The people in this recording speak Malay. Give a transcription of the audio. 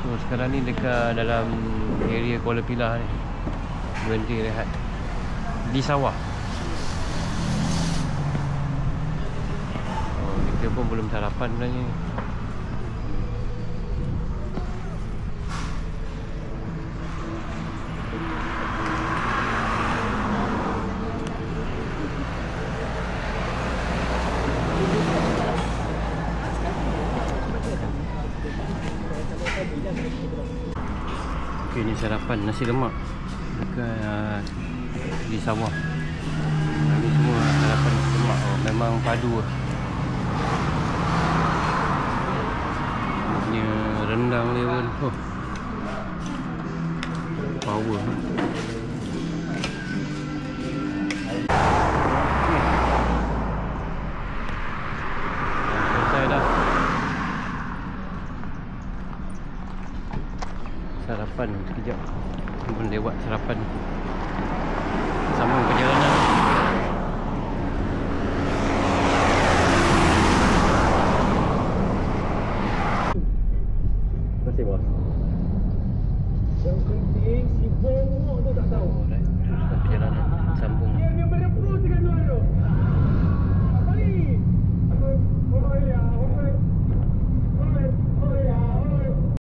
So sekarang ni dekat dalam area Kuala Pilah ni, berhenti rehat di sawah. Kita pun belum sarapan sebenarnya. Okay, ni sarapan nasi lemak dekat di sawah. Ni semua sarapan nasi lemak. Oh, memang padu lah. Punya rendang dia pun power. Selesai dah sarapan. Sekejap pun lewat sarapan, sambung perjalanan. Terima kasih bos. Yang penting si bongok tu tak tahu. Teruskan perjalanan, sambung.